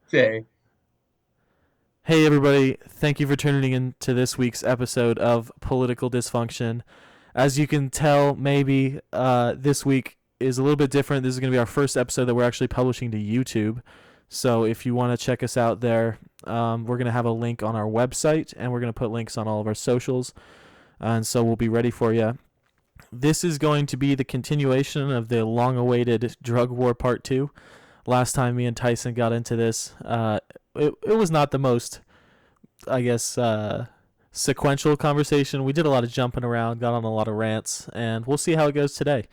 Okay. Hey, everybody. Thank you for tuning in to this week's episode of Political Dysfunction. As you can tell, maybe this week is a little bit different. This is going to be our first episode that we're actually publishing to YouTube. So if you want to check us out there, we're going to have a link on our website and we're going to put links on all of our socials. And so we'll be ready for you. This is going to be the continuation of the long awaited drug war part two. Last time me and Tyson got into this, it was not the most, I guess, sequential conversation. We did a lot of jumping around, got on a lot of rants, and we'll see how it goes today.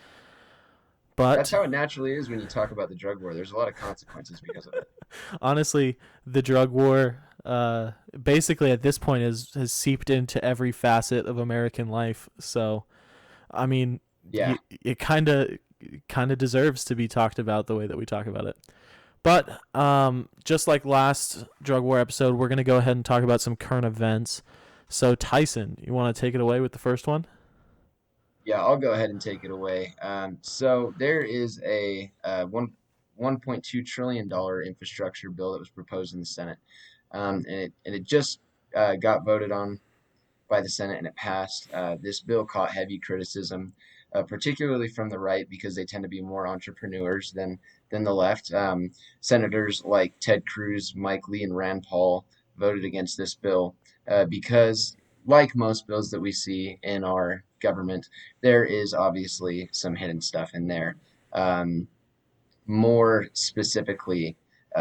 That's But how it naturally is when you talk about the drug war. There's a lot of consequences because of it. honestly, the drug war, basically at this point, has seeped into every facet of American life. So, I mean, Yeah. it kind of deserves to be talked about the way that we talk about it. But just like last drug war episode, we're gonna go ahead and talk about some current events. So Tyson, you want to take it away with the first one? Yeah, I'll go ahead and take it away. So there is a $1.2 trillion infrastructure bill that was proposed in the Senate. And it just got voted on by the Senate and it passed. This bill caught heavy criticism, particularly from the right because they tend to be more entrepreneurs than the left. Senators like Ted Cruz, Mike Lee, and Rand Paul voted against this bill because, like most bills that we see in our government, there is obviously some hidden stuff in there. Um, More specifically,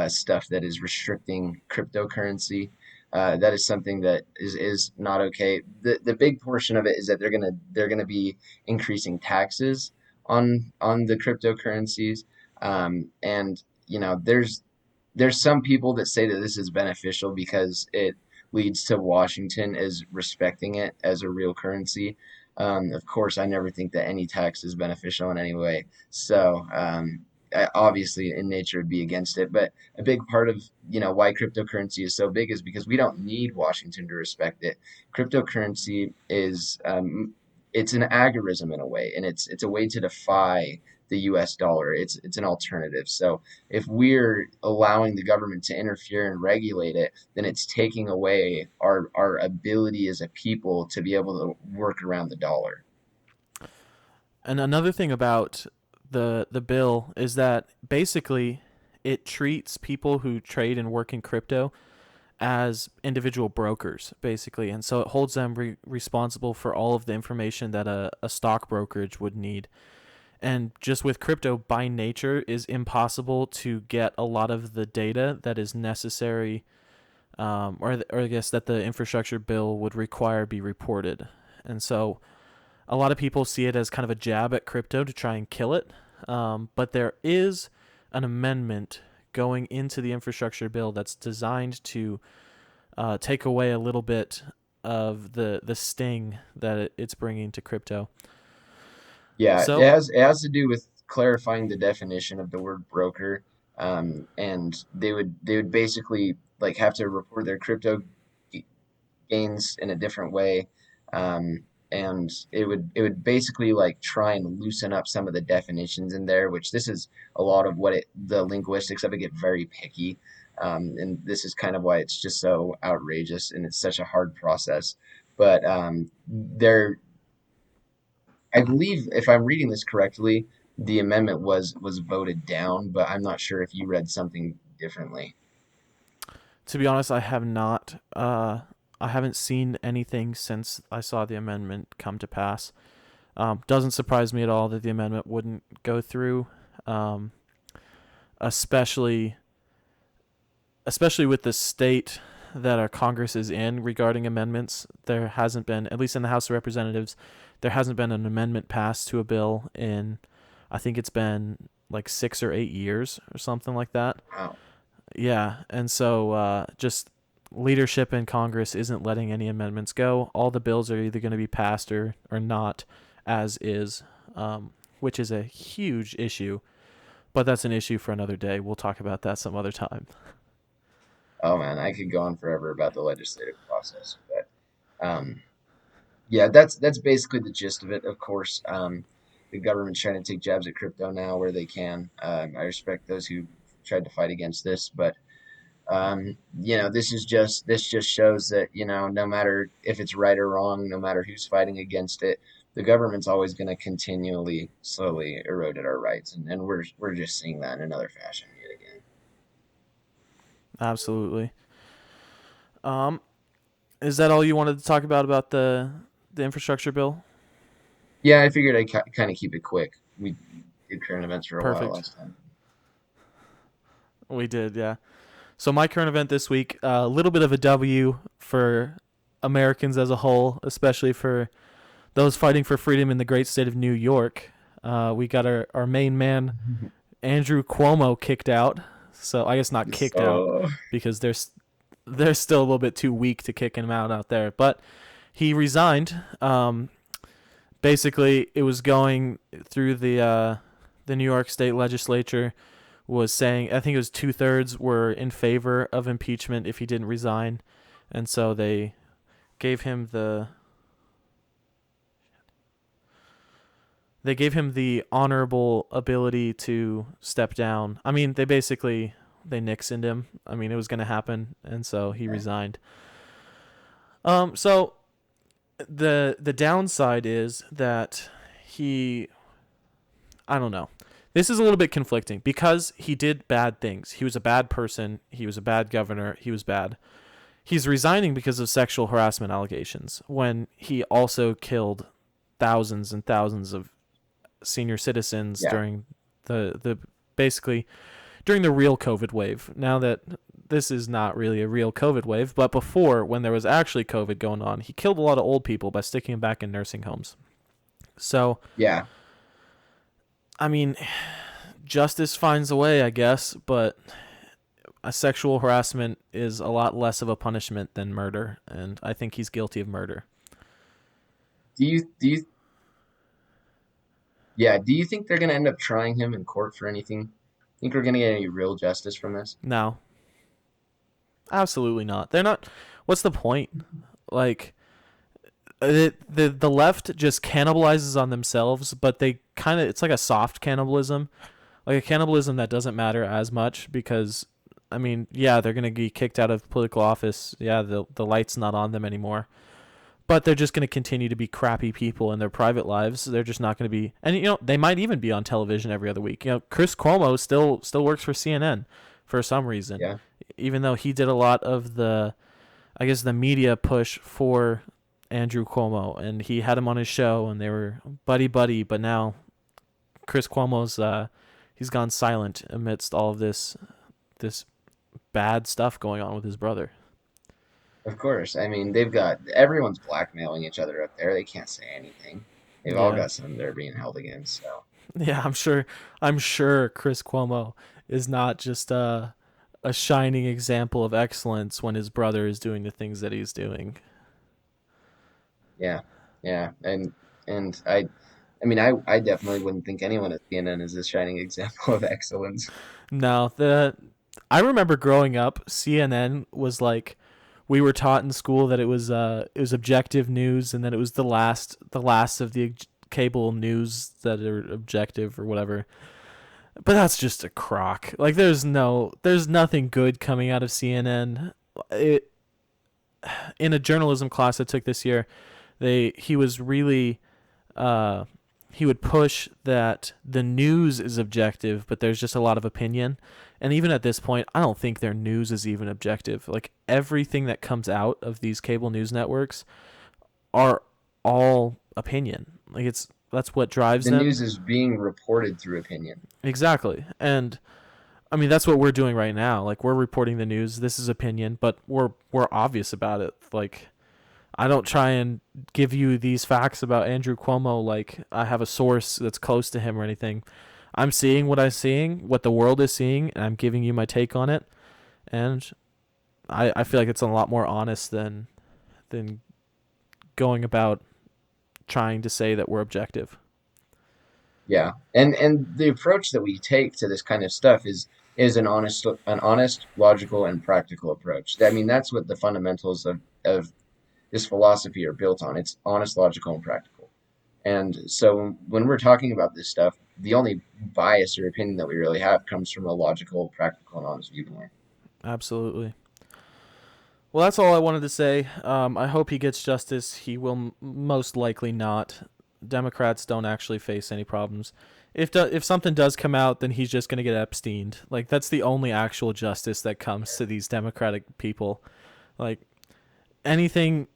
stuff that is restricting cryptocurrency. That is something that is not okay. The big portion of it is that they're gonna be increasing taxes on the cryptocurrencies. And there's some people that say that this is beneficial because it leads to Washington as respecting it as a real currency. Of course, I never think that any tax is beneficial in any way. So obviously in nature would be against it, but a big part of why cryptocurrency is so big is because we don't need Washington to respect it. Cryptocurrency is it's an agorism in a way, and it's a way to defy the US dollar. It's an alternative. So if we're allowing the government to interfere and regulate it, then it's taking away our ability as a people to be able to work around the dollar. And another thing about the bill is that basically it treats people who trade and work in crypto as individual brokers, basically, and so it holds them responsible for all of the information that a stock brokerage would need. And just with crypto by nature is impossible to get a lot of the data that is necessary, or I guess that the infrastructure bill would require be reported. And so a lot of people see it as kind of a jab at crypto to try and kill it. But there is an amendment going into the infrastructure bill that's designed to take away a little bit of the sting that it's bringing to crypto. Yeah, it So has to do with clarifying the definition of the word broker. And they would basically like have to report their crypto g- gains in a different way. And it would basically like try and loosen up some of the definitions in there, which this is a lot of what the linguistics of it get very picky. And this is kind of why it's just so outrageous and it's such a hard process. But there I believe, if I'm reading this correctly, the amendment was voted down, but I'm not sure if you read something differently. to be honest, I have not. I haven't seen anything since I saw the amendment come to pass. Doesn't surprise me at all that the amendment wouldn't go through, um, especially especially with the state that our Congress is in regarding amendments. There hasn't been, at least in the House of Representatives, there hasn't been an amendment passed to a bill in, I think it's been like 6 or 8 years or something like that. Wow. Yeah, and so just leadership in Congress isn't letting any amendments go. All the bills are either going to be passed or not as is, which is a huge issue. But that's an issue for another day. We'll talk about that some other time. Oh man, I could go on forever about the legislative process, but yeah, that's basically the gist of it. Of course, the government's trying to take jabs at crypto now where they can. I respect those who tried to fight against this, but This just shows that, no matter if it's right or wrong, no matter who's fighting against it, the government's always going to continually, slowly erode at our rights, and we're just seeing that in another fashion yet again. Absolutely. Um, is that all you wanted to talk about the infrastructure bill? Yeah, I figured I'd kind of keep it quick. We did current events for a while Perfect. last time. We did, yeah. So my current event this week, a little bit of a W for Americans as a whole, especially for those fighting for freedom in the great state of New York. We got our main man Andrew Cuomo kicked out. So I guess not kicked out So because they're still a little bit too weak to kick him out there. But he resigned. Basically, it was going through the New York State Legislature was saying I think it was 2/3 were in favor of impeachment if he didn't resign, and so gave him the they gave him the honorable ability to step down. I mean, they Nixoned him. I mean, it was going to happen, and so he resigned. So the downside is that he I don't know. This is a little bit conflicting because he did bad things. He was a bad person. He was a bad governor. He was bad. He's resigning because of sexual harassment allegations when he also killed thousands and thousands of senior citizens yeah, during the basically during the real COVID wave. Now that this is not really a real COVID wave, but before when there was actually COVID going on, he killed a lot of old people by sticking them back in nursing homes. So, yeah, I mean, justice finds a way, I guess, but a sexual harassment is a lot less of a punishment than murder, and I think he's guilty of murder. do you yeah, do you think they're gonna end up trying him in court for anything? Think we're gonna get any real justice from this? No, absolutely not. They're not. What's the point? Like the left just cannibalizes on themselves, but they kind of it's like a soft cannibalism, like a cannibalism that doesn't matter as much because I mean, yeah, they're gonna be kicked out of political office. Yeah, the light's not on them anymore. But they're just going to continue to be crappy people in their private lives. They're just not going to be, and they might even be on television every other week. Chris Cuomo still works for CNN for some reason, Yeah, even though he did a lot of I guess, the media push for Andrew Cuomo, and he had him on his show, and they were buddy buddy. But now Chris Cuomo's he's gone silent amidst all of this bad stuff going on with his brother. of course. I mean, everyone's blackmailing each other up there. They can't say anything. They've all Yeah, got something they're being held against. So yeah, I'm sure. I'm sure Chris Cuomo is not just a shining example of excellence when his brother is doing the things that he's doing. yeah, yeah, and I mean, I definitely wouldn't think anyone at CNN is a shining example of excellence. No, the I remember growing up, CNN was like we were taught in school that it was objective news and that it was the last of the cable news that are objective or whatever. But that's just a crock. Like there's nothing good coming out of CNN. It in a journalism class I took this year, he was really uh he would push that the news is objective, but there's just a lot of opinion. And even at this point, I don't think their news is even objective. Like everything that comes out of these cable news networks are all opinion. Like that's what drives The them. news is being reported through opinion. Exactly. And I mean that's what we're doing right now. Like we're reporting the news. This is opinion, but we're obvious about it. Like I don't try and give you these facts about Andrew Cuomo like I have a source that's close to him or anything. I'm seeing what I'm seeing, what the world is seeing, and I'm giving you my take on it. And I feel like it's a lot more honest than going about trying to say that we're objective. Yeah, and the approach that we take to this kind of stuff is an honest, logical, and practical approach. I mean, that's what the fundamentals of this philosophy are built on. It's honest, logical, and practical. And so when we're talking about this stuff, the only bias or opinion that we really have comes from a logical, practical, and honest viewpoint. Absolutely. Well, that's all I wanted to say. I hope he gets justice. He will most likely not. Democrats don't actually face any problems. If something does come out, then he's just gonna get Epsteined. Like that's the only actual justice that comes to these Democratic people. Like anything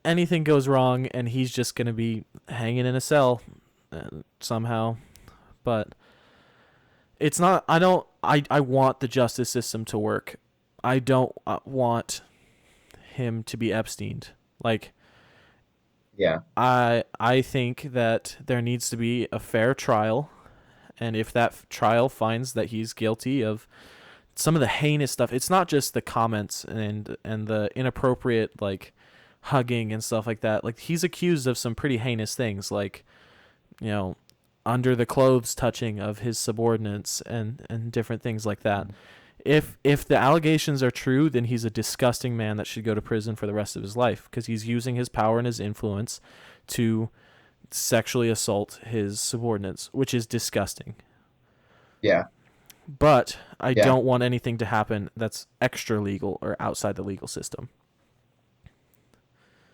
anything goes wrong, and he's just gonna be hanging in a cell somehow. But it's not. I don't. I want the justice system to work. I don't want him to be Epsteined. Like Yeah, I think that there needs to be a fair trial, and if that trial finds that he's guilty of some of the heinous stuff, it's not just the comments and the inappropriate like hugging and stuff like that. Like he's accused of some pretty heinous things, like you know, under the clothes touching of his subordinates and different things like that. If the allegations are true, then he's a disgusting man that should go to prison for the rest of his life because he's using his power and his influence to sexually assault his subordinates, which is disgusting. yeah, But I yeah. don't want anything to happen that's extra legal or outside the legal system.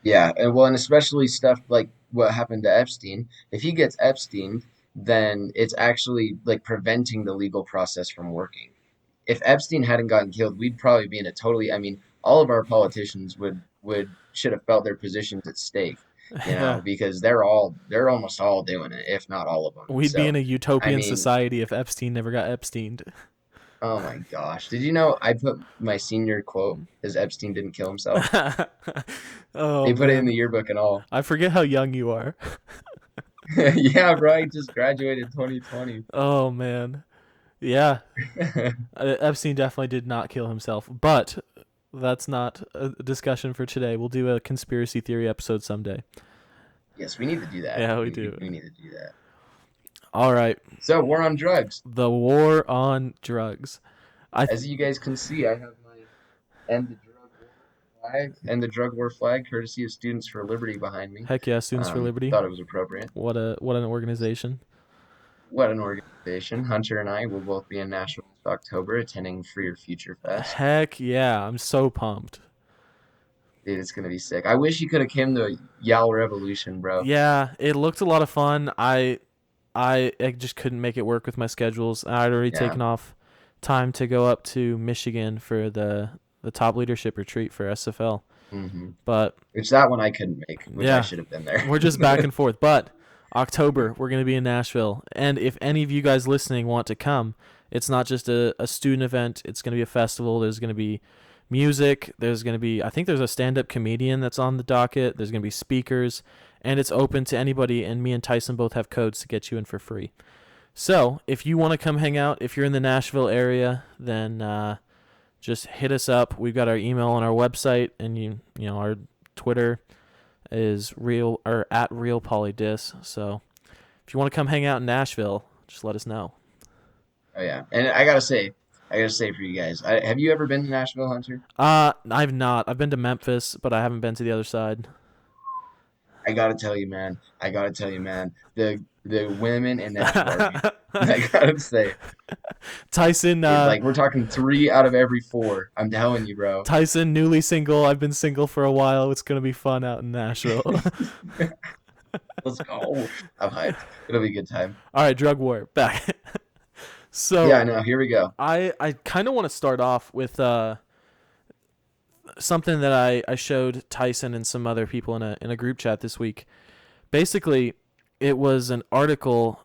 Yeah, and well, and especially stuff like what happened to Epstein. If he gets Epstein, then it's actually like preventing the legal process from working. If Epstein hadn't gotten killed, we'd probably be in a totally, I mean, all of our politicians would should have felt their positions at stake, Yeah. because they're almost all doing it, if not all of them. We'd be in So, a I utopian mean, society if Epstein never got Epsteined. oh my gosh. Did you know I put my senior quote as Epstein didn't kill himself? Oh They put it in man. the yearbook and all. I forget how young you are. Yeah, bro, I just graduated 2020. Oh man. Yeah. Epstein definitely did not kill himself, but that's not a discussion for today. We'll do a conspiracy theory episode someday. Yes, we need to do that. Yeah, we We, do. we need to do that. All right. So, war on drugs. The war on drugs. I th- As you guys can see, I have my end the drug war flag and the drug war flag, courtesy of Students for Liberty behind me. Heck yeah, Students for Liberty. Thought it was appropriate. What an organization. What an organization. Hunter and I will both be in Nashville this October attending Freer Future Fest. Heck yeah, I'm so pumped. Dude, it's gonna be sick. I wish you could have came to Yal Revolution, bro. Yeah, it looked a lot of fun. I just couldn't make it work with my schedules. I'd already Yeah. taken off time to go up to Michigan for the top leadership retreat for SFL. But Which that one I couldn't make, which I yeah, should have been there. we're just back and forth. But October, we're going to be in Nashville. And if any of you guys listening want to come, it's not just a student event, it's going to be a festival. There's going to be music. There's going to be, I think there's a stand up comedian that's on the docket. There's going to be speakers. And it's open to anybody. And me and Tyson both have codes to get you in for free. So if you want to come hang out, if you're in the Nashville area, then just hit us up. We've got our email on our website, and you know our Twitter is real or at real polydis. So if you want to come hang out in Nashville, just let us know. Oh yeah, and I gotta say for you guys, have you ever been to Nashville, Hunter? I've not. I've been to Memphis, but I haven't been to the other side. I gotta tell you, man. I gotta tell you, man. The women in Nashville are beautiful. I gotta say, Tyson, like we're talking three out of every four. I'm telling you, bro. Tyson, newly single. I've been single for a while. It's gonna be fun out in Nashville. Let's go. I'm hyped. It'll be a good time. All right, drug war back. Yeah, So no, here we go. I kind of want to start off with something that I showed Tyson and some other people in a group chat this week. Basically, it was an article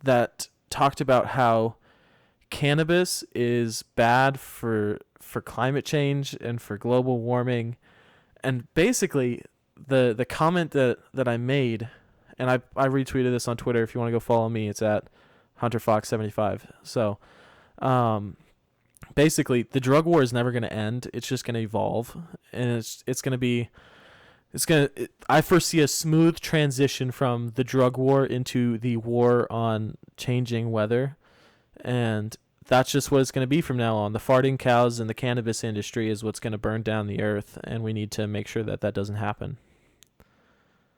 that talked about how cannabis is bad for climate change and for global warming. And basically, the comment that I made, and I retweeted this on Twitter. If you want to go follow me, it's at HunterFox75. So, um, basically, the drug war is never going to end. It's just going to evolve, and it's going to be I foresee a smooth transition from the drug war into the war on changing weather, and that's just what it's going to be from now on. The farting cows and the cannabis industry is what's going to burn down the earth, and we need to make sure that that doesn't happen.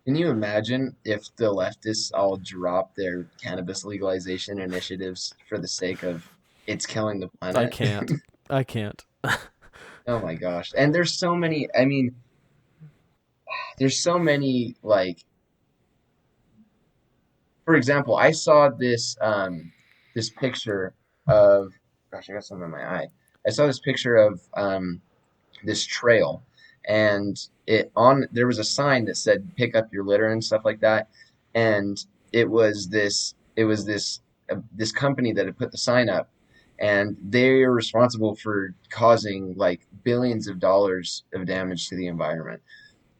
Can you imagine if the leftists all dropped their cannabis legalization initiatives for the sake of it's killing the I planet? can't. I can't. Oh my gosh. And there's so many, I mean, there's so many like for example, I saw this picture of gosh, I got something in my eye. I saw this picture of this trail and it on there was a sign that said pick up your litter and stuff like that. And it was this company that had put the sign up and they're responsible for causing like billions of dollars of damage to the environment.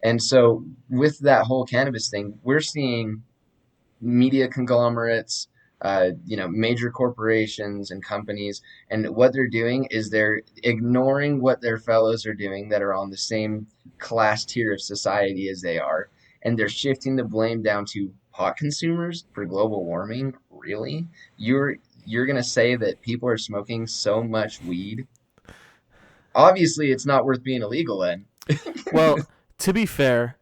And so with that whole cannabis thing, we're seeing media conglomerates, major corporations and companies, and what they're doing is they're ignoring what their fellows are doing that are on the same class tier of society as they are, and they're shifting the blame down to pot consumers for global warming. Really? You're gonna say that people are smoking so much weed? Obviously, it's not worth being illegal then. Well, to be fair,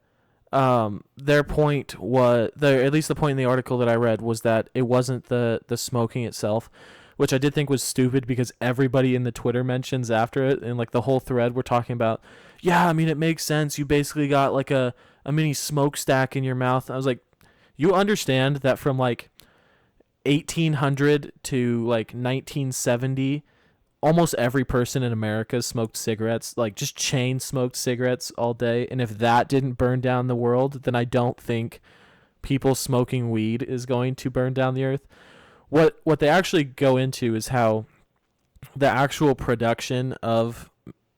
their point was, at least the point in the article that I read was that it wasn't the smoking itself, which I did think was stupid because everybody in the Twitter mentions after it and like the whole thread we're talking about. Yeah, I mean it makes sense. You basically got like a mini smokestack in your mouth. I was like, you understand that from like 1800 to like 1970 almost every person in America smoked cigarettes, like just chain smoked cigarettes all day. And if that didn't burn down the world, then I don't think people smoking weed is going to burn down the earth. What they actually go into is how the actual production of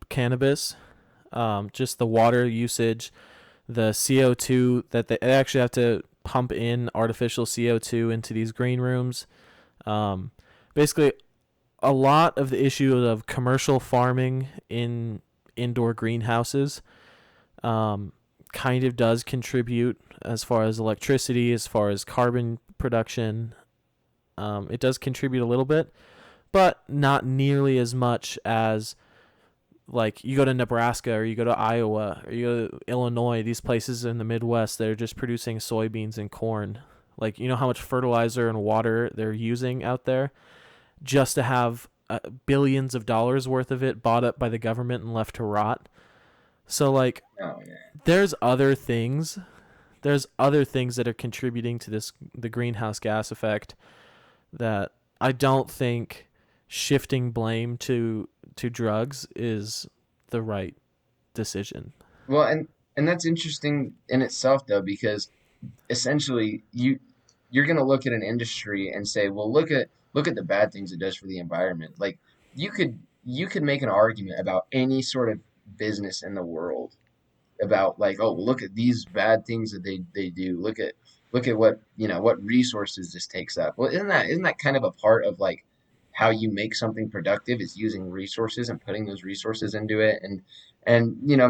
cannabis, just the water usage, the CO2 that they actually have to pump in artificial CO2 into these green rooms. Um, Basically, a lot of the issue of commercial farming in indoor greenhouses kind of does contribute as far as electricity, as far as carbon production. It does contribute a little bit, but not nearly as much as like you go to Nebraska or you go to Iowa or you go to Illinois, these places in the Midwest that are just producing soybeans and corn. Like, you know how much fertilizer and water they're using out there just to have billions of dollars worth of it bought up by the government and left to rot. So like Oh yeah. there's other things there's other things that are contributing to this the greenhouse gas effect that I don't think shifting blame to drugs is the right decision. Well, and that's interesting in itself though, because essentially you're going to look at an industry and say, well, look at the bad things it does for the environment. Like you could make an argument about any sort of business in the world about like, oh, look at these bad things that they do. Look at what, what resources this takes up. Well, isn't that kind of a part of like how you make something productive is using resources and putting those resources into it and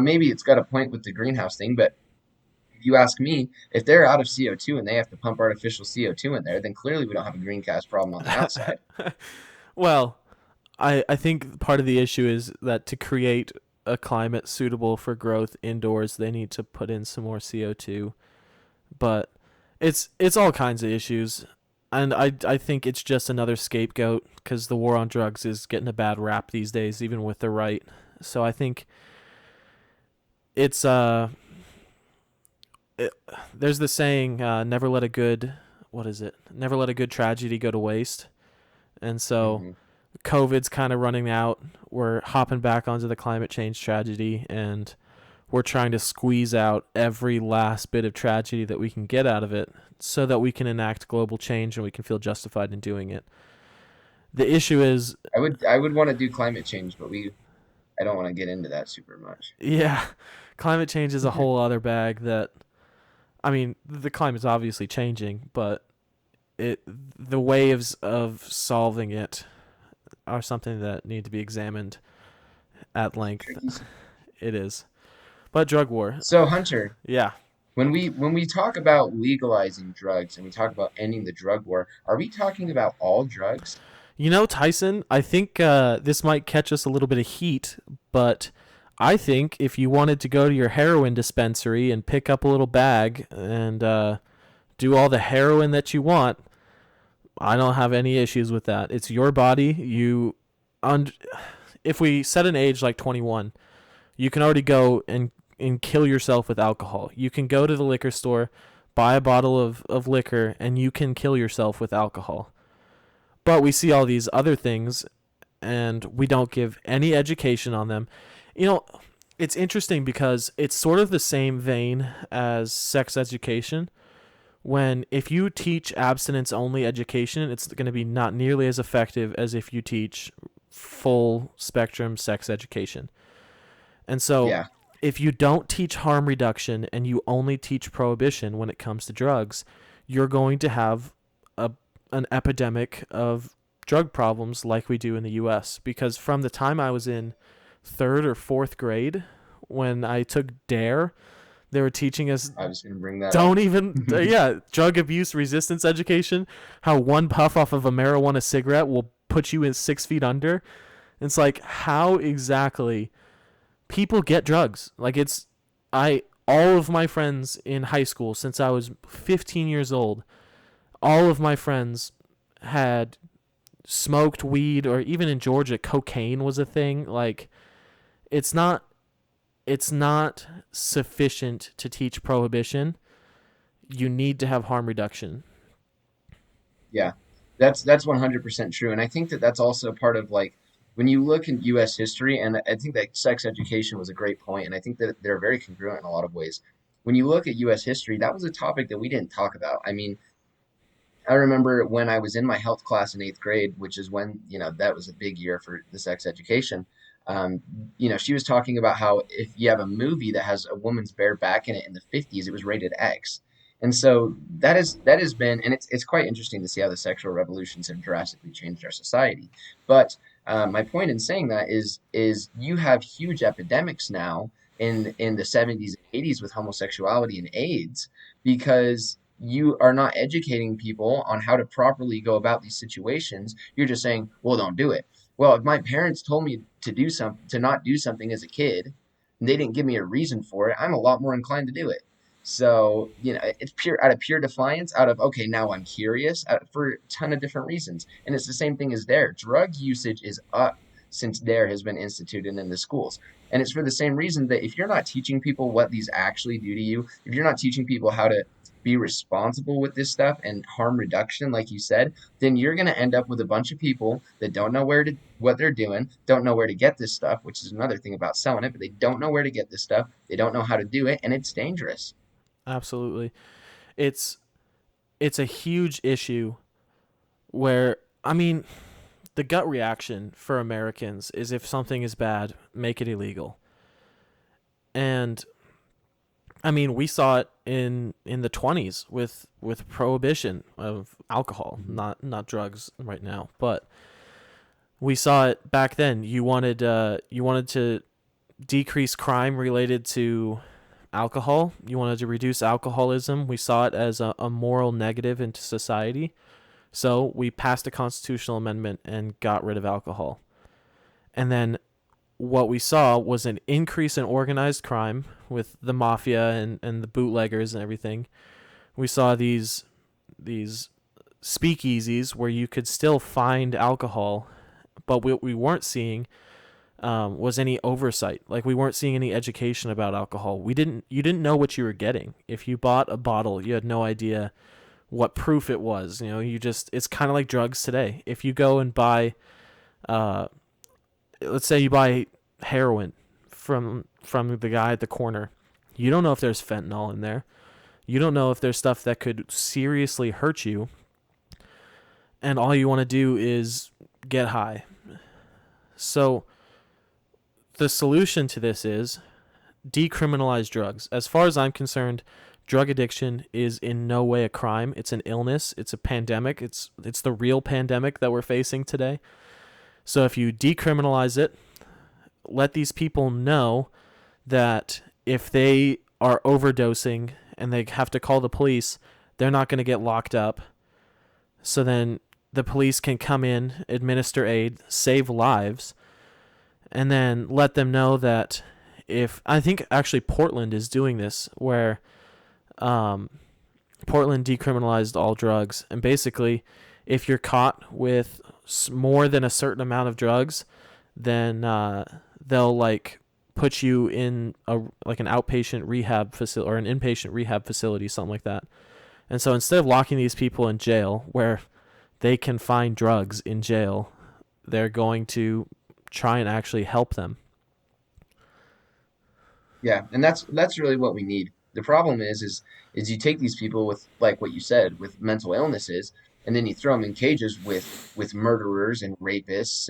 maybe it's got a point with the greenhouse thing, but if you ask me, if they're out of CO2 and they have to pump artificial CO2 in there, then clearly we don't have a greenhouse problem on the outside. Well, I think part of the issue is that to create a climate suitable for growth indoors, they need to put in some more CO2. But it's all kinds of issues, and I think it's just another scapegoat because the war on drugs is getting a bad rap these days, even with the right. So I think it's there's the saying, never let a good what is it? Never let a good tragedy go to waste. And so Hmm. COVID's kind of running out. We're hopping back onto the climate change tragedy, and we're trying to squeeze out every last bit of tragedy that we can get out of it so that we can enact global change and we can feel justified in doing it. The issue is, I would want to do climate change, but I don't want to get into that super much. yeah, climate change is a whole other bag that, I mean, the climate's obviously changing, but the waves of solving it are something that need to be examined at length. Tricky. It is. But drug war, So Hunter, yeah. when we talk about legalizing drugs and we talk about ending the drug war, are we talking about all drugs? You know, Tyson, I think this might catch us a little bit of heat, but I think if you wanted to go to your heroin dispensary and pick up a little bag and do all the heroin that you want, I don't have any issues with that. It's your body. Un- if we set an age like 21, you can already go and kill yourself with alcohol. You can go to the liquor store, buy a bottle of liquor, and you can kill yourself with alcohol. But we see all these other things, and we don't give any education on them. You know, it's interesting because it's sort of the same vein as sex education. When if you teach abstinence only education, it's going to be not nearly as effective as if you teach full spectrum sex education. And so, Yeah. if you don't teach harm reduction and you only teach prohibition when it comes to drugs, you're going to have a an epidemic of drug problems like we do in the US, because from the time I was in 3rd or 4th grade when I took DARE, they were teaching us I was going to bring that up. don't even yeah, drug abuse resistance education, how one puff off of a marijuana cigarette will put you in 6 feet under. It's like, how exactly people get drugs. Like, it's I all of my friends in high school since I was 15 years old, all of my friends had smoked weed, or even in Georgia cocaine was a thing. Like, it's not it's not sufficient to teach prohibition. You need to have harm reduction. Yeah, that's 100% true, and I think that that's also part of like when you look in U.S. history, and I think that sex education was a great point, and I think that they're very congruent in a lot of ways. When you look at U.S. history, that was a topic that we didn't talk about. I mean, I remember when I was in my health class in 8th grade, which is when, that was a big year for the sex education. Um, she was talking about how if you have a movie that has a woman's bare back in it in the 50s, it was rated X. And so that has been, and it's quite interesting to see how the sexual revolutions have drastically changed our society. But my point in saying that is you have huge epidemics now in the 70s and 80s with homosexuality and AIDS because you are not educating people on how to properly go about these situations. You're just saying, well, don't do it. Well, if my parents told me to do something, to not do something as a kid, and they didn't give me a reason for it, I'm a lot more inclined to do it. So, it's pure out of pure defiance, out of, okay, now I'm curious for a ton of different reasons. And it's the same thing as DARE. Drug usage is up since DARE has been instituted in the schools. And it's for the same reason that if you're not teaching people what these actually do to you, if you're not teaching people how to be responsible with this stuff and harm reduction, like you said, then you're going to end up with a bunch of people that don't know what they're doing, don't know where to get this stuff, which is another thing about selling it, but they don't know where to get this stuff. They don't know how to do it, and it's dangerous. Absolutely. It's it's a huge issue where, I mean, the gut reaction for Americans is if something is bad, make it illegal. And I mean, we saw it in the 20s with prohibition of alcohol, not drugs right now, but we saw it back then. You wanted to decrease crime related to alcohol. You wanted to reduce alcoholism. We saw it as a moral negative into society. So we passed a constitutional amendment and got rid of alcohol. And then what we saw was an increase in organized crime with the mafia and the bootleggers and everything. We saw these speakeasies where you could still find alcohol, but what we weren't seeing was any oversight. Like, we weren't seeing any education about alcohol. You didn't know what you were getting. If you bought a bottle, you had no idea what proof it was. It's kind of like drugs today. If you go and buy, uh, let's say you buy heroin from the guy at the corner, you don't know if there's fentanyl in there. You don't know if there's stuff that could seriously hurt you. And all you want to do is get high. So the solution to this is decriminalize drugs. As far as I'm concerned, drug addiction is in no way a crime. It's an illness. It's a pandemic. It's the real pandemic that we're facing today. So if you decriminalize it, let these people know that if they are overdosing and they have to call the police, they're not going to get locked up. So then the police can come in, administer aid, save lives, and then let them know that if I think actually Portland is doing this, where Portland decriminalized all drugs, and basically if you're caught with more than a certain amount of drugs, then they'll like put you in a like an outpatient rehab facility or an inpatient rehab facility, something like that. And so instead of locking these people in jail where they can find drugs in jail, they're going to try and actually help them. Yeah, and that's really what we need. The problem is you take these people with, like what you said, with mental illnesses, and then you throw them in cages with murderers and rapists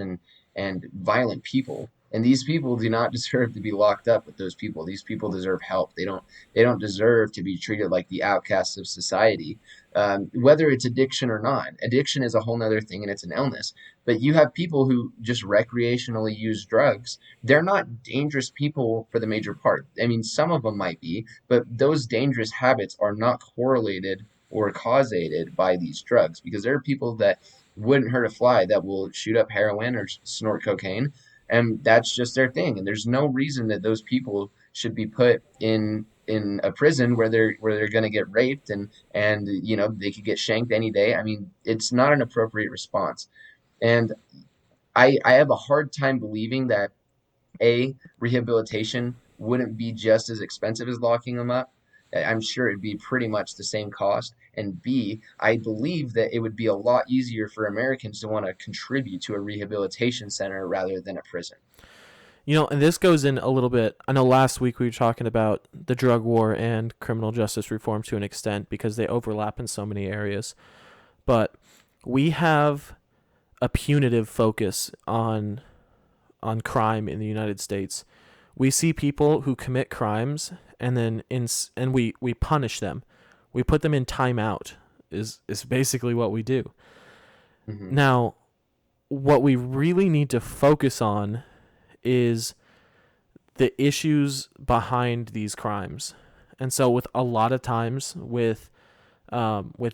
and violent people. And these people do not deserve to be locked up with those people. These people deserve help. They don't deserve to be treated like the outcasts of society. Whether it's addiction or not. Addiction is a whole nother thing, and it's an illness. But you have people who just recreationally use drugs. They're not dangerous people for the major part. I mean, some of them might be, but those dangerous habits are not correlated or causated by these drugs, because there are people that wouldn't hurt a fly that will shoot up heroin or snort cocaine, and that's just their thing. And there's no reason that those people should be put in a prison where they're going to get raped and they could get shanked any day. I mean, it's not an appropriate response. And I have a hard time believing that a rehabilitation wouldn't be just as expensive as locking them up. I'm sure it'd be pretty much the same cost. And B, I believe that it would be a lot easier for Americans to want to contribute to a rehabilitation center rather than a prison. You know, and this goes in a little bit. I know last week we were talking about the drug war and criminal justice reform to an extent because they overlap in so many areas. But we have a punitive focus on crime in the United States. We see people who commit crimes and then we punish them. We put them in timeout is basically what we do. Hmm. Now, what we really need to focus on is the issues behind these crimes. And so, with a lot of times with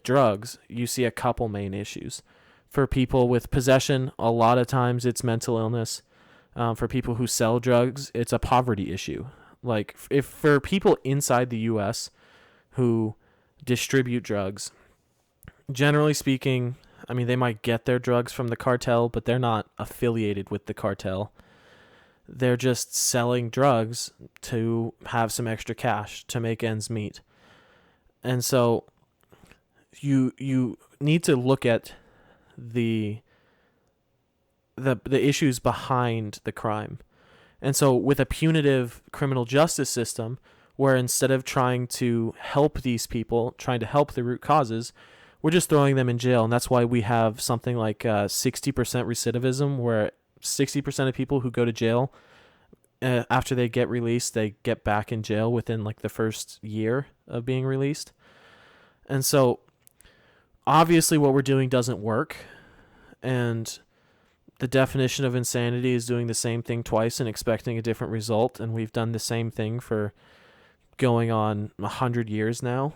drugs, you see a couple main issues. For people with possession, a lot of times it's mental illness. For people who sell drugs, it's a poverty issue. Like if for people inside the U.S. who distribute drugs, generally speaking, I mean they might get their drugs from the cartel, but they're not affiliated with the cartel. They're just selling drugs to have some extra cash to make ends meet. And so you need to look at the the issues behind the crime. And so with a punitive criminal justice system where instead of trying to help these people, trying to help the root causes, we're just throwing them in jail. And that's why we have something like 60% recidivism, where 60% of people who go to jail after they get released, they get back in jail within like the first year of being released. And so obviously what we're doing doesn't work. And the definition of insanity is doing the same thing twice and expecting a different result. And we've done the same thing for going on 100 years now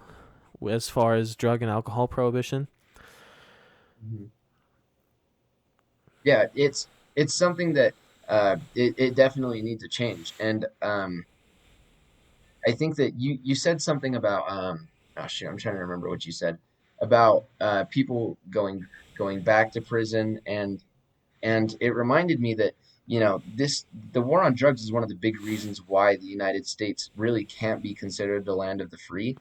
as far as drug and alcohol prohibition. Hmm. Yeah, it's something that it definitely needs to change. And I think that you said something about oh shoot, I'm trying to remember what you said about people going back to prison, and it reminded me that this the war on drugs is one of the big reasons why the United States really can't be considered the land of the free.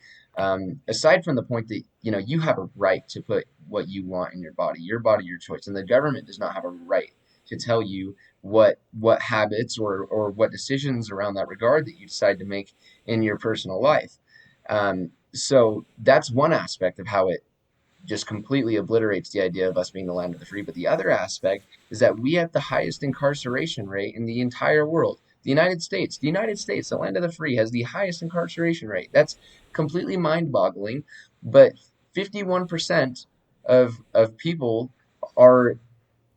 Aside from the point that you have a right to put what you want in your body, your choice, and the government does not have a right to tell you what habits or what decisions around that regard that you decide to make in your personal life. So that's one aspect of how it just completely obliterates the idea of us being the land of the free. But the other aspect is that we have the highest incarceration rate in the entire world. The United States, the land of the free, has the highest incarceration rate. That's completely mind-boggling. But 51% of people are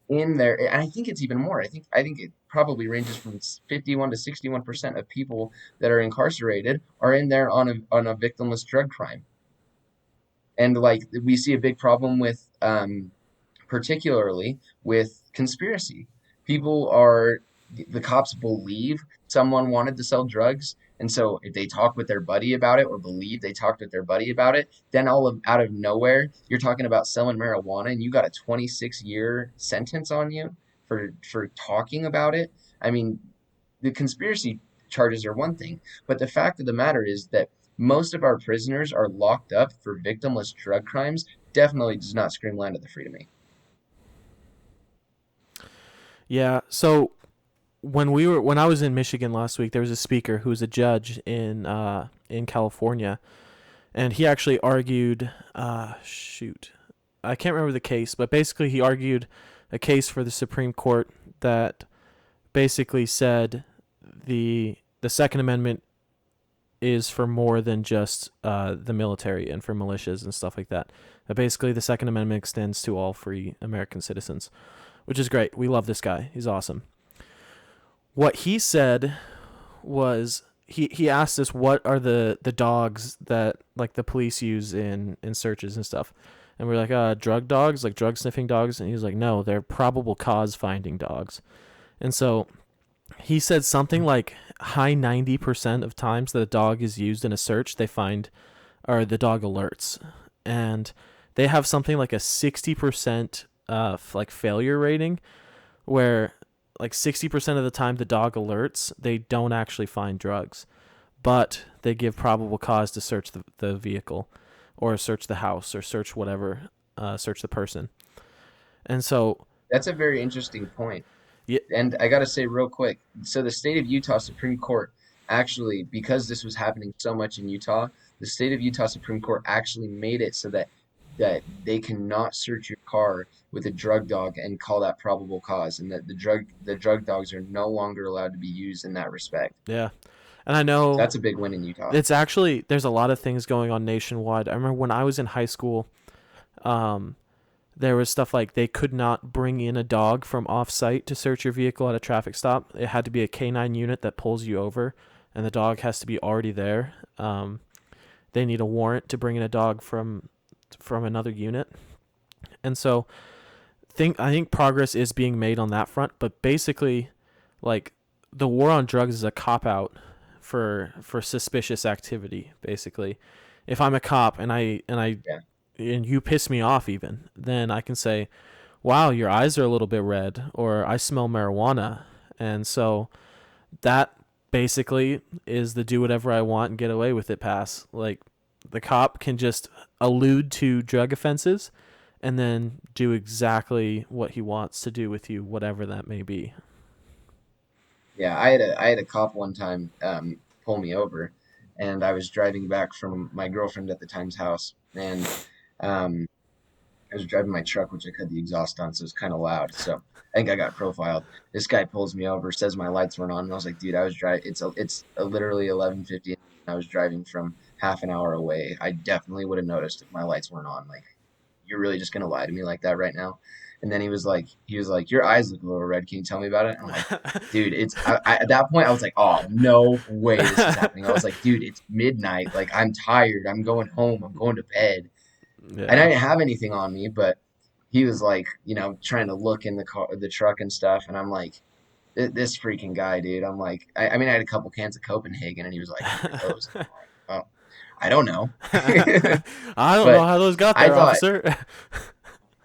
in there, and I think it's even more. I think it probably ranges from 51 to 61% of people that are incarcerated are in there on a victimless drug crime. And like we see a big problem with particularly with conspiracy. People are the cops believe someone wanted to sell drugs, and so if they talk with their buddy about it or believe they talked with their buddy about it, then out of nowhere you're talking about selling marijuana and you got a 26-year sentence on you for talking about it. I mean, the conspiracy charges are one thing, but the fact of the matter is that most of our prisoners are locked up for victimless drug crimes. Definitely does not scream land of the free to me. Yeah. So when I was in Michigan last week, there was a speaker who was a judge in California, and he actually argued. Shoot, I can't remember the case, but basically he argued a case for the Supreme Court that basically said the Second Amendment is for more than just the military and for militias and stuff like that. Basically, the Second Amendment extends to all free American citizens, which is great. We love this guy. He's awesome. What he said was he asked us what are the dogs that like the police use in searches and stuff. And we're like, drug dogs, like drug sniffing dogs. And he was like, no, they're probable cause finding dogs. And so he said something like high 90% of times that a dog is used in a search, they find, or the dog alerts. And they have something like a 60% like failure rating where like 60% of the time the dog alerts, they don't actually find drugs, but they give probable cause to search the vehicle or search the house or search whatever, search the person. And so, That's a very interesting point. yeah, And I got to say real quick, so the state of Utah Supreme Court actually, because this was happening so much in Utah, the state of Utah Supreme Court actually made it so that they cannot search your car with a drug dog and call that probable cause, and that the drug dogs are no longer allowed to be used in that respect. yeah. And I know That's a big win in Utah. it's actually, there's a lot of things going on nationwide. I remember when I was in high school, um, there was stuff like they could not bring in a dog from off site to search your vehicle at a traffic stop. It had to be a canine unit that pulls you over, and the dog has to be already there. They need a warrant to bring in a dog from another unit, and so I think progress is being made on that front. But basically, like the war on drugs is a cop out for suspicious activity. Basically, if I'm a cop Yeah. and you piss me off even, then I can say, wow, your eyes are a little bit red, or I smell marijuana. And so that basically is the do whatever I want and get away with it pass. Like the cop can just allude to drug offenses and then do exactly what he wants to do with you, whatever that may be. Yeah, I had a cop one time pull me over, and I was driving back from my girlfriend at the time's house, and um, I was driving my truck, which I cut the exhaust on, so it's kind of loud. So I think I got profiled. This guy pulls me over, says my lights weren't on, and I was like, dude, I was driving. It's literally 11:50. I was driving from half an hour away. I definitely would have noticed if my lights weren't on. Like, you're really just gonna lie to me like that right now? And then he was like, your eyes look a little red. Can you tell me about it? I'm like, dude, at that point I was like, oh, no way this is happening. I was like, dude, it's midnight. Like, I'm tired. I'm going home. I'm going to bed. And I Yeah. didn't have anything on me, but he was like, trying to look in the truck and stuff. And I'm like, this freaking guy, dude. I'm like, I mean, I had a couple cans of Copenhagen, and he was like, how many are those? And I'm like, oh, I don't know. I don't know But how those got I there, thought officer.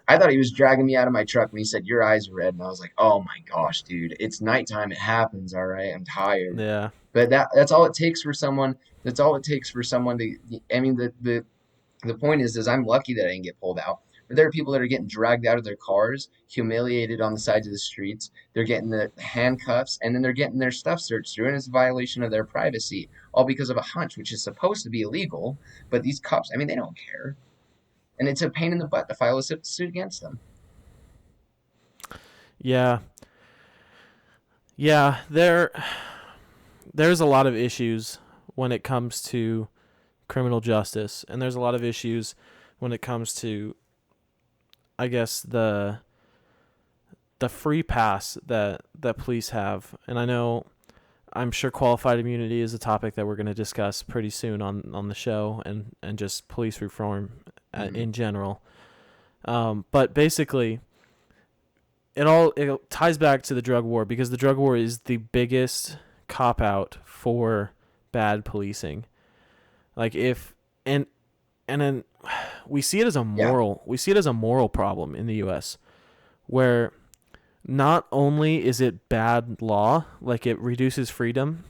I thought he was dragging me out of my truck when he said your eyes are red, and I was like, oh my gosh, dude, it's nighttime. It happens. All right, I'm tired. Yeah. But that's all it takes for someone. That's all it takes for someone to. I mean, the point is I'm lucky that I didn't get pulled out. But there are people that are getting dragged out of their cars, humiliated on the sides of the streets. They're getting the handcuffs, and then they're getting their stuff searched through, and it's a violation of their privacy, all because of a hunch, which is supposed to be illegal. But these cops, I mean, they don't care, and it's a pain in the butt to file a suit against them. Yeah. Yeah, there's a lot of issues when it comes to criminal justice, and there's a lot of issues when it comes to, I guess, the free pass that police have. And I know, I'm sure qualified immunity is a topic that we're going to discuss pretty soon on the show, and just police reform Hmm. in general. But basically, it ties back to the drug war, because the drug war is the biggest cop out for bad policing. Like if and then we see it as a Yeah. moral problem in the U.S. where Not only is it bad law, like it reduces freedom,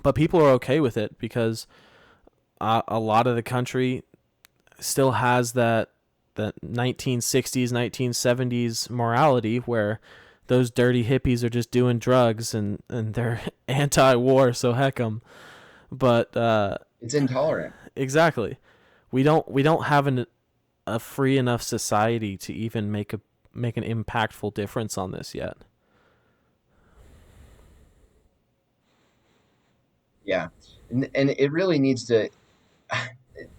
but people are okay with it because a lot of the country still has that 1960s, 1970s morality where those dirty hippies are just doing drugs and they're anti-war, so heck 'em. But It's intolerant. exactly, we don't have a free enough society to even make an impactful difference on this yet. Yeah, and it really needs to.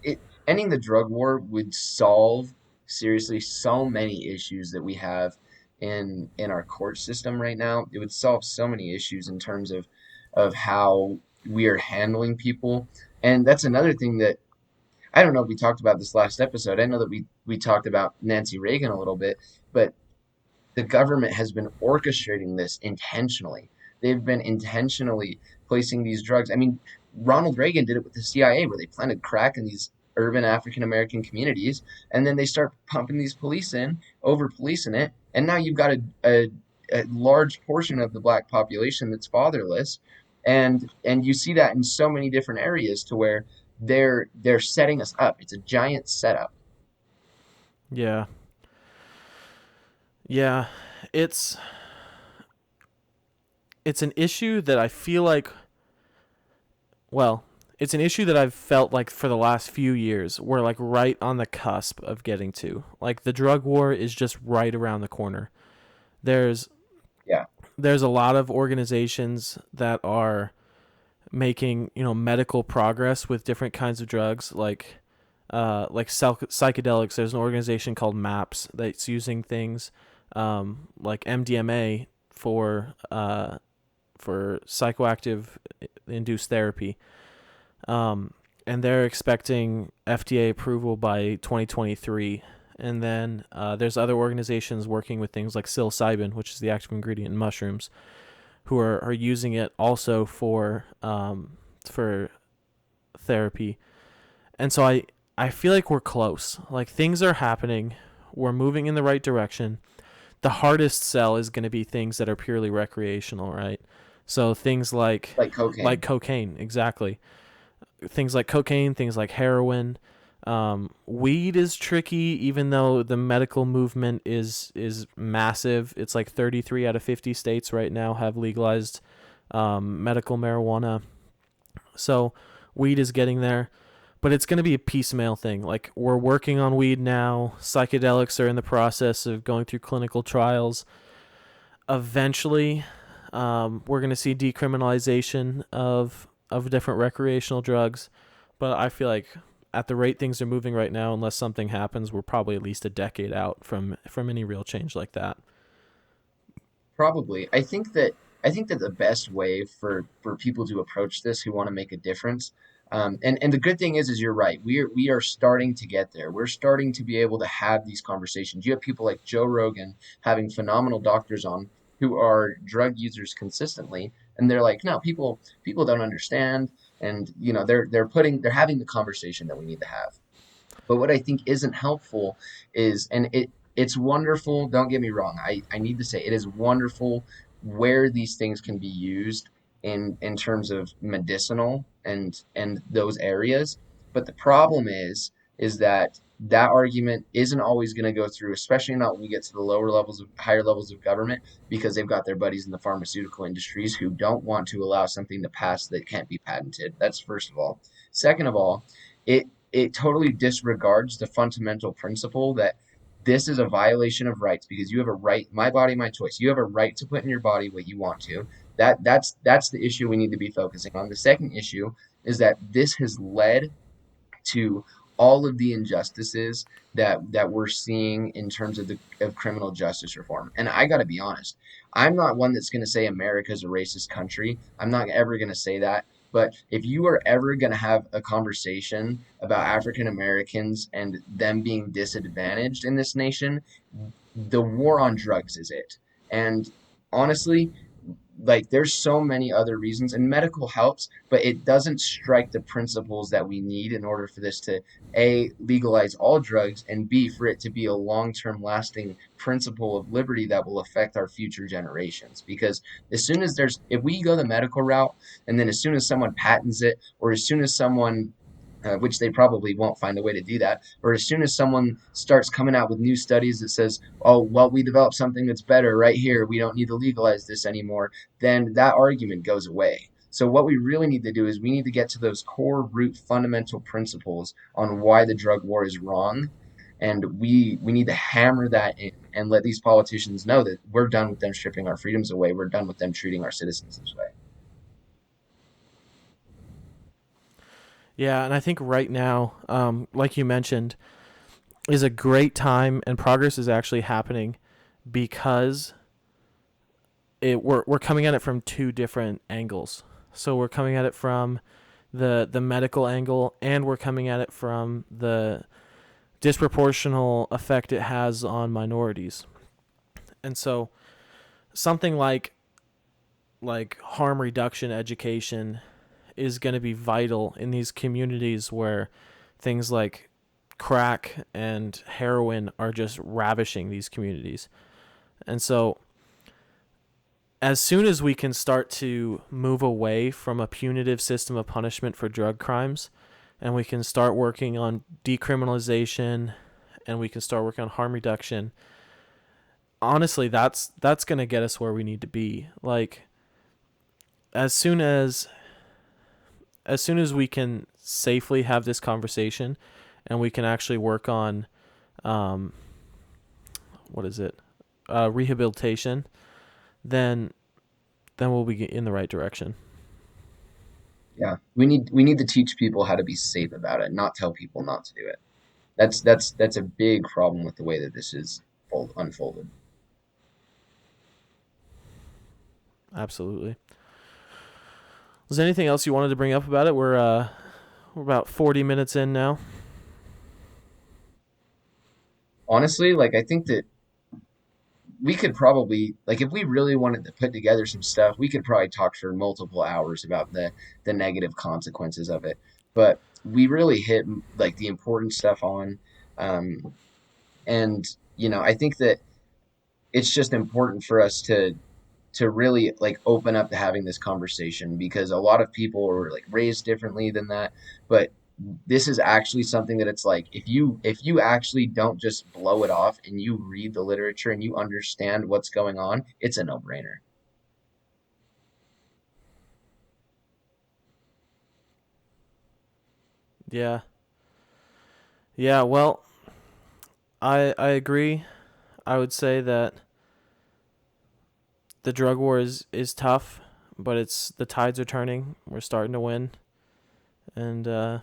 It ending the drug war would solve seriously so many issues that we have in our court system right now. It would solve so many issues in terms of how we are handling people. And that's another thing that I don't know if we talked about this last episode. I know that we talked about Nancy Reagan a little bit, but the government has been orchestrating this intentionally. They've been intentionally placing these drugs. I mean, Ronald Reagan did it with the CIA, where they planted crack in these urban African American communities, and then they start pumping these police in, over policing it, and now you've got a large portion of the black population that's fatherless, and you see that in so many different areas to where they're setting us up. It's a giant setup. Yeah, yeah, it's it's an issue that I feel like, well, it's an issue that I've felt like for the last few years. We're like right on the cusp of getting to. Like the drug war is just right around the corner. There's Yeah, there's a lot of organizations that are making, medical progress with different kinds of drugs like psychedelics. There's an organization called MAPS that's using things like MDMA for psychoactive induced therapy. And they're expecting FDA approval by 2023. And then there's other organizations working with things like psilocybin, which is the active ingredient in mushrooms, who are using it also for therapy. And so I feel like we're close. Like things are happening. We're moving in the right direction. The hardest sell is going to be things that are purely recreational, right? So things like like cocaine. cocaine, exactly. Things like cocaine, things like heroin. Weed is tricky, even though the medical movement is massive. It's like 33 out of 50 states right now have legalized medical marijuana. So weed is getting there, but it's going to be a piecemeal thing. Like we're working on weed now. Psychedelics are in the process of going through clinical trials. Eventually, we're going to see decriminalization of different recreational drugs, but I feel like at the rate things are moving right now, unless something happens, we're probably at least a decade out from any real change like that. Probably. I think that the best way for people to approach this who want to make a difference, and the good thing is you're right. We are starting to get there. We're starting to be able to have these conversations. You have people like Joe Rogan having phenomenal doctors on who are drug users consistently, and they're like, no, people don't understand, and they're having the conversation that we need to have. But what I think isn't helpful is, and it's wonderful, don't get me wrong. I need to say it is wonderful where these things can be used in terms of medicinal and those areas. But the problem is that that argument isn't always going to go through, especially not when we get to the lower levels of higher levels of government, because they've got their buddies in the pharmaceutical industries who don't want to allow something to pass that can't be patented. That's first of all. Second of all, it totally disregards the fundamental principle that this is a violation of rights because you have a right, my body, my choice. You have a right to put in your body what you want to. That's the issue we need to be focusing on. The second issue is that this has led to all of the injustices that we're seeing in terms of criminal justice reform. And I got to be honest, I'm not one that's going to say America is a racist country. I'm not ever going to say that. But if you are ever going to have a conversation about African Americans and them being disadvantaged in this nation, the war on drugs is it. And honestly, like there's so many other reasons, and medical helps, but it doesn't strike the principles that we need in order for this to A, legalize all drugs, and B, for it to be a long-term lasting principle of liberty that will affect our future generations. Because as soon as there's if we go the medical route, and then as soon as someone patents it, or as soon as someone which they probably won't find a way to do that. Or as soon as someone starts coming out with new studies that says, "Oh, well, we developed something that's better right here. We don't need to legalize this anymore," then that argument goes away. So what we really need to do is we need to get to those core root fundamental principles on why the drug war is wrong. And we need to hammer that in and let these politicians know that we're done with them stripping our freedoms away. We're done with them treating our citizens this way. Yeah, and I think right now, like you mentioned, is a great time, and progress is actually happening because we're coming at it from two different angles. So we're coming at it from the medical angle, and we're coming at it from the disproportional effect it has on minorities. And so something like harm reduction education is going to be vital in these communities where things like crack and heroin are just ravishing these communities. And so as soon as we can start to move away from a punitive system of punishment for drug crimes, and we can start working on decriminalization, and we can start working on harm reduction, honestly, that's going to get us where we need to be. Like as soon as we can safely have this conversation, and we can actually work on um, what is it, rehabilitation, then we'll be in the right direction. Yeah, we need to teach people how to be safe about it, not tell people not to do it. That's a big problem with the way that this is unfolded. Absolutely. Was there anything else you wanted to bring up about it? We're about 40 minutes in now. Honestly, like I think that we could probably like if we really wanted to put together some stuff, we could probably talk for multiple hours about the negative consequences of it. But we really hit like the important stuff on, um, and I think that it's just important for us to really like open up to having this conversation because a lot of people are like raised differently than that. But this is actually something that it's like if you actually don't just blow it off and you read the literature and you understand what's going on, it's a no-brainer. Yeah. Yeah, well, I agree. I would say that the drug war is tough, but it's the tides are turning. We're starting to win, and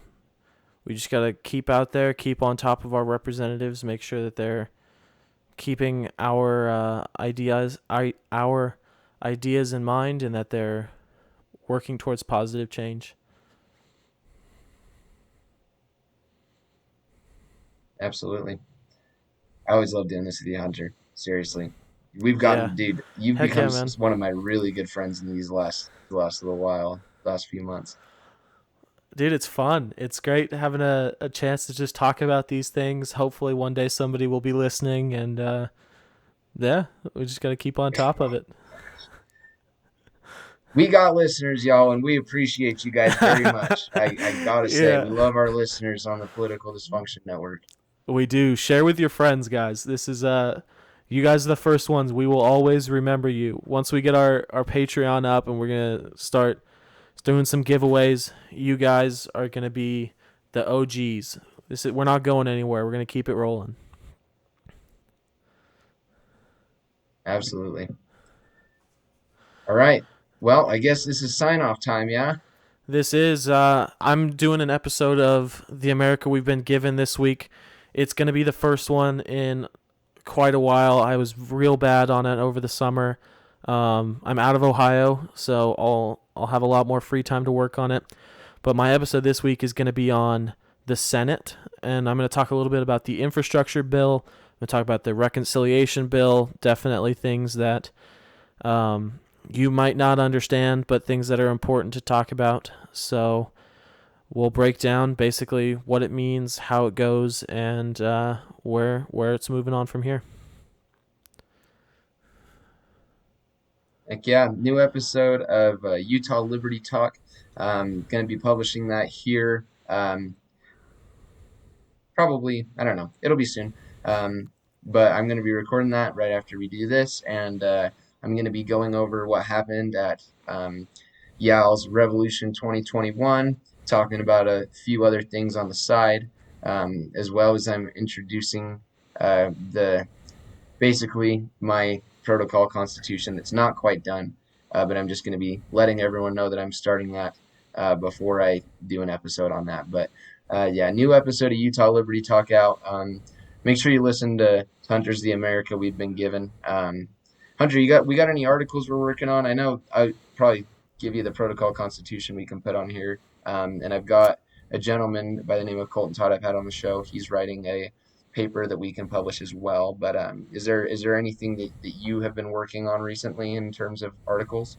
we just gotta keep out there, keep on top of our representatives, make sure that they're keeping our ideas in mind, and that they're working towards positive change. Absolutely. I always love doing this with you, Hunter. Seriously. We've Yeah, gotten, dude, you've heck become yeah, man. one of my really good friends in these last little while, last few months. Dude, it's fun. It's great having a chance to just talk about these things. Hopefully, one day somebody will be listening, and yeah, we just got to keep on top of it. We got listeners, y'all, and we appreciate you guys very much. I gotta say, we Yeah, love our listeners on the Political Dysfunction Network. we do. Share with your friends, guys. This is you guys are the first ones. We will always remember you. Once we get our Patreon up and we're gonna start doing some giveaways, you guys are gonna be the OGs. We're not going anywhere. We're gonna keep it rolling. Absolutely. All right. Well, I guess this is sign off time, yeah? This is I'm doing an episode of The America We've Been Given this week. It's going to be the first one in quite a while. I was real bad on it over the summer. I'm out of Ohio, so I'll have a lot more free time to work on it. But my episode this week is going to be on the Senate, and I'm going to talk a little bit about the infrastructure bill. I'm going to talk about the reconciliation bill. Definitely things that you might not understand, but things that are important to talk about. So we'll break down basically what it means, how it goes, and where it's moving on from here. Heck yeah, new episode of Utah Liberty Talk. Going to be publishing that here. Probably, I don't know, it'll be soon. Um, but I'm going to be recording that right after we do this, and I'm going to be going over what happened at YAL's Revolution 2021, talking about a few other things on the side, as well as I'm introducing the basically my protocol constitution that's not quite done, but I'm just going to be letting everyone know that I'm starting that before I do an episode on that. But yeah, new episode of Utah Liberty Talk out. Make sure you listen to Hunters the America we've been given. Hunter, we got any articles we're working on? I know I probably give you the protocol constitution we can put on here, and I've got a gentleman by the name of Colton Todd I've had on the show. He's writing a paper that we can publish as well. But is there anything that you have been working on recently in terms of articles?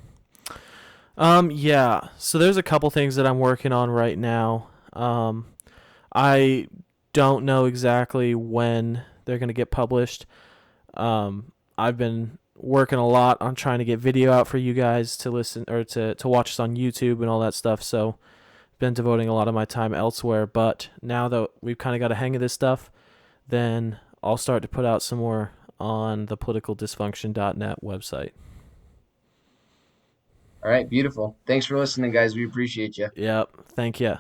Yeah. So there's a couple things that I'm working on right now. I don't know exactly when they're going to get published. I've been working a lot on trying to get video out for you guys to listen or to watch us on YouTube and all that stuff. So been devoting a lot of my time elsewhere. But now that we've kind of got a hang of this stuff, then I'll start to put out some more on the politicaldysfunction.net website. All right, beautiful. Thanks for listening, guys. We appreciate you. Yep. Thank you.